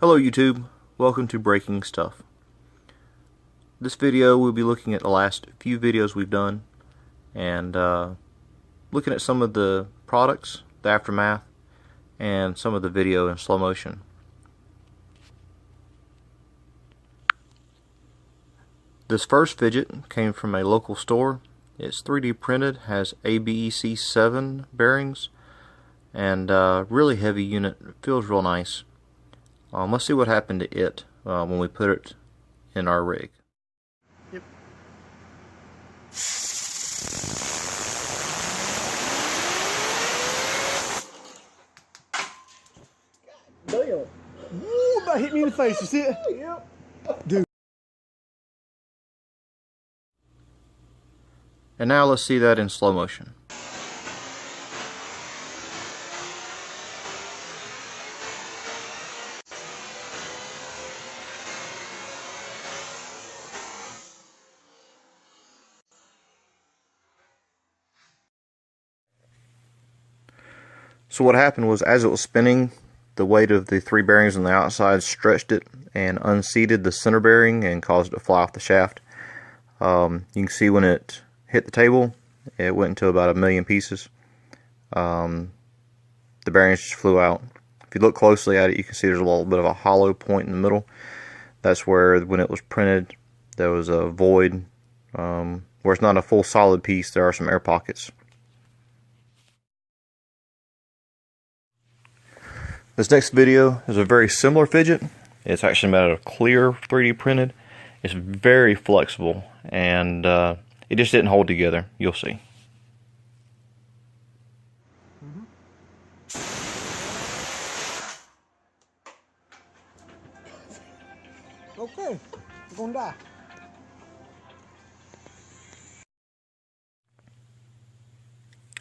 Hello YouTube, welcome to Breaking Stuff. This video we'll be looking at the last few videos we've done and looking at some of the products, the aftermath, and some of the video in slow motion. This first fidget came from a local store. It's 3D printed, has ABEC 7 bearings, and really heavy unit. It feels real nice. Let's see what happened to it when we put it in our rig. Yep. God damn. Woo, about hit me in the face, you see it? Yep. Dude. And now let's see that in slow motion. So what happened was, as it was spinning, the weight of the three bearings on the outside stretched it and unseated the center bearing and caused it to fly off the shaft. You can see when it hit the table, it went into about 1,000,000 pieces. The bearings just flew out. If you look closely at it, you can see there's a little bit of a hollow point in the middle. That's where, when it was printed, there was a void where it's not a full solid piece. There are some air pockets. This next video is a very similar fidget. It's actually made out of clear 3D printed. It's very flexible, and it just didn't hold together. You'll see. Okay, we're gonna die.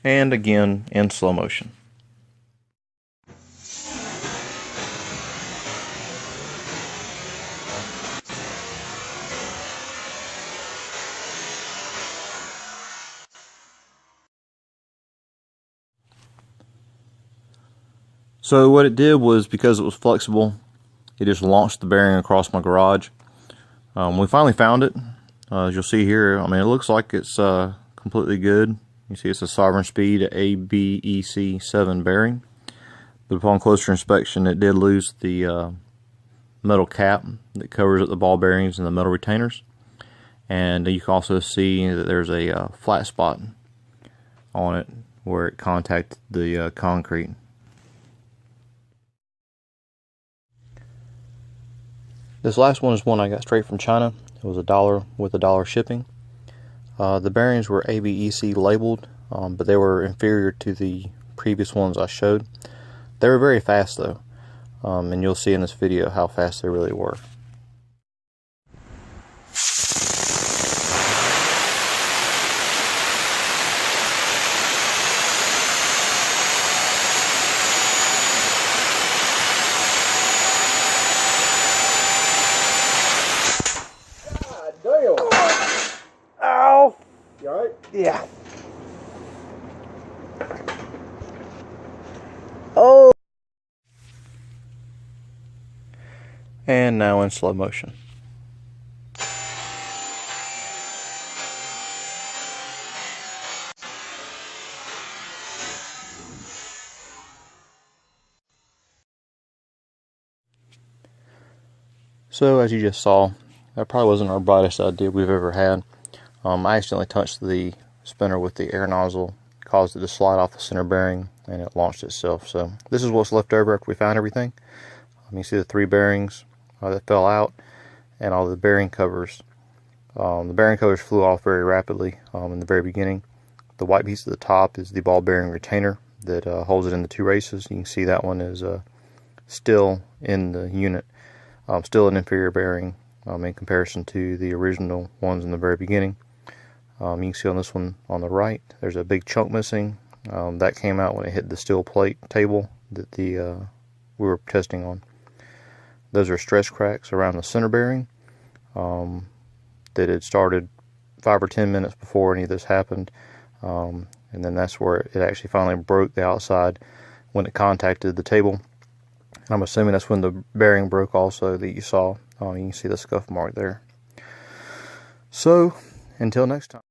And again in slow motion. So what it did was, because it was flexible, it just launched the bearing across my garage. We finally found it. As you'll see here, I mean, it looks like it's completely good. You see it's a Sovereign Speed ABEC 7 bearing. But upon closer inspection, it did lose the metal cap that covers up the ball bearings and the metal retainers. And you can also see that there's a flat spot on it where it contacted the concrete. This last one is one I got straight from China. It was $1 with $1 shipping. The bearings were ABEC labeled, but they were inferior to the previous ones I showed. They were very fast though, and you'll see in this video how fast they really were. Ow! You alright? Yeah. Oh! And now in slow motion. So as you just saw, that probably wasn't our brightest idea we've ever had. I accidentally touched the spinner with the air nozzle, caused it to slide off the center bearing, and it launched itself. So this is what's left over after we found everything. You see the three bearings that fell out, and all the bearing covers. The bearing covers flew off very rapidly in the very beginning. The white piece at the top is the ball bearing retainer that holds it in the two races. You can see that one is still in the unit, still an inferior bearing in comparison to the original ones in the very beginning. You can see on this one on the right, there's a big chunk missing. That came out when it hit the steel plate table that we were testing on. Those are stress cracks around the center bearing that had started 5 or 10 minutes before any of this happened. And then that's where it actually finally broke the outside when it contacted the table. I'm assuming that's when the bearing broke also that you saw. You can see the scuff mark there. So, until next time.